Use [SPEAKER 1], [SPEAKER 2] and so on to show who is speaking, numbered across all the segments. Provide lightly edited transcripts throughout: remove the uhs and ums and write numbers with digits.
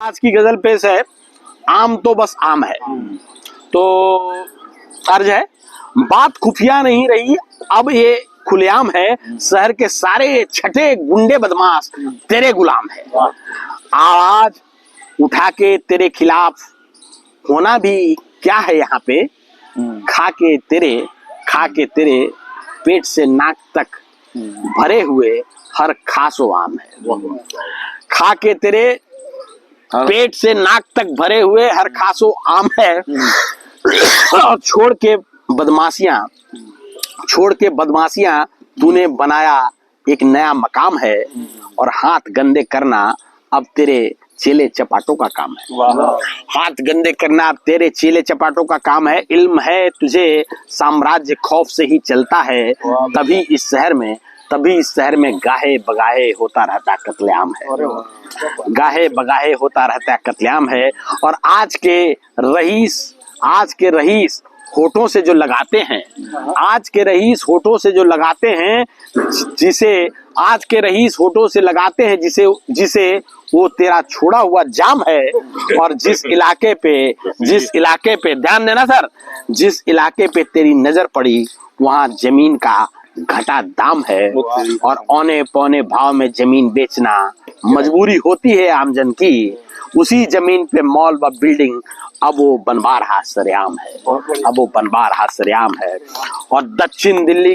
[SPEAKER 1] आज की गजल पेश है, आम तो बस आम है। तो अर्ज है, बात खुफिया नहीं रही अब ये खुलेआम है, शहर के सारे छठे गुंडे बदमाश तेरे गुलाम है। आवाज उठा के तेरे खिलाफ होना भी क्या है यहाँ पे, खा के तेरे पेट से नाक तक भरे हुए हर खासो आम है। खा के तेरे पेट से नाक तक भरे हुए हर खासो आम है। और छोड़ के बदमाशियां तूने बनाया एक नया मकाम है। और हाथ गंदे करना अब तेरे चेले चपाटों का काम है। हाथ गंदे करना अब तेरे चेले चपाटों का काम है। इल्म है तुझे साम्राज्य खौफ से ही चलता है, तभी इस शहर में गाहे बगाहे होता रहता कत्लेआम है। गाहे बगाहे होता रहता है कत्लेआम है। और आज के रईस होठों से जो लगाते हैं, आज के रईस होठों से जो लगाते हैं, जिसे वो तेरा छोड़ा हुआ जाम है। और जिस इलाके पे ध्यान देना सर, जिस इलाके पे तेरी नजर पड़ी वहां जमीन का घटा दाम है। और औने पौने भाव में जमीन बेचना मजबूरी होती है आमजन की। उसी जमीन पे मॉल व बिल्डिंग अब वो बनवा रहा सरेआम है। और दक्षिण दिल्ली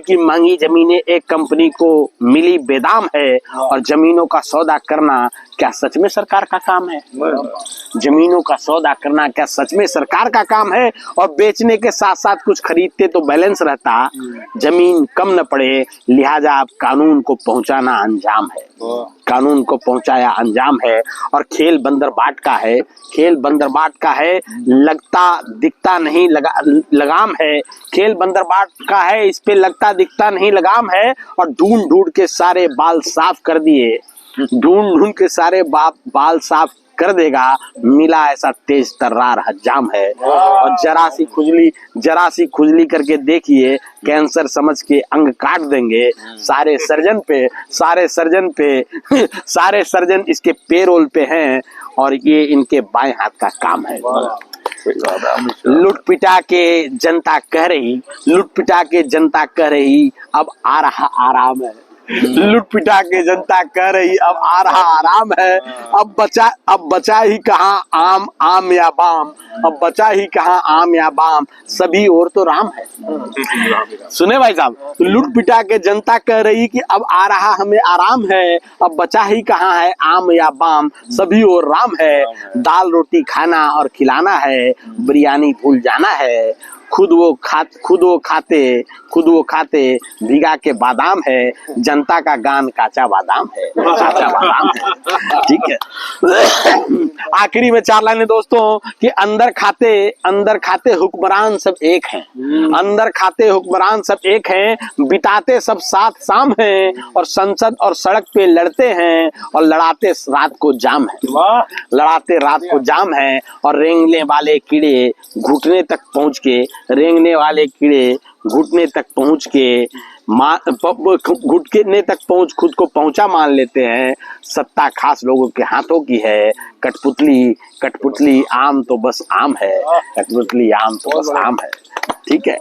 [SPEAKER 1] की महंगी जमीनें एक कंपनी को मिली बेदाम है। और जमीनों का सौदा करना क्या सच में सरकार का काम है? जमीनों का सौदा करना क्या सच में सरकार का काम है? और बेचने के साथ साथ कुछ खरीदते तो बैलेंस रहता, जमीन कम न पड़े लिहाजा अब कानून को पहुंचाना अंजाम है। कानून को पहुंचाया अंजाम है। और खेल बंदरबाट का है, लगता दिखता नहीं लगाम है। खेल बंदरबाट का है, इस पे लगता दिखता नहीं लगाम है। और ढूंढ के सारे बाल साफ कर दिए, ढूंढ के सारे बाल साफ कर देगा, मिला ऐसा तेज तर्रार हज्जाम है। और जरा सी खुजली करके देखिए, कैंसर समझ के अंग काट देंगे। सारे सर्जन इसके पेरोल पे हैं और ये इनके बाएं हाथ का काम है। लुट पिटा के जनता कह रही अब आ रहा आराम है। लुट पिटा के जनता कह रही अब आ रहा आराम है। अब बचा ही कहाँ आम या बाम, अब बचा ही कहाँ आम या बाम, सभी और तो राम है। सुने भाई साहब, लुट पिटा के जनता कह रही कि अब आ रहा हमें आराम है, अब बचा ही कहाँ है आम या बाम, सभी और राम है। दाल रोटी खाना और खिलाना है, बिरयानी भूल जाना है। खुद वो खाते भीगा के बादाम है। जनता का गान काचा बादाम है। ठीक है। आखिरी में 4 लाइनें दोस्तों कि अंदर खाते हुक्मरान सब एक हैं। अंदर खाते हुक्मरान सब एक हैं, बिताते सब साथ शाम हैं। और संसद और सड़क पे लड़ते हैं और लड़ाते रात को जाम है। और रेंगने वाले कीड़े घुटने तक खुद को पहुंचा मान लेते हैं। सत्ता खास लोगों के हाथों की है। कठपुतली आम तो बस आम है। ठीक है।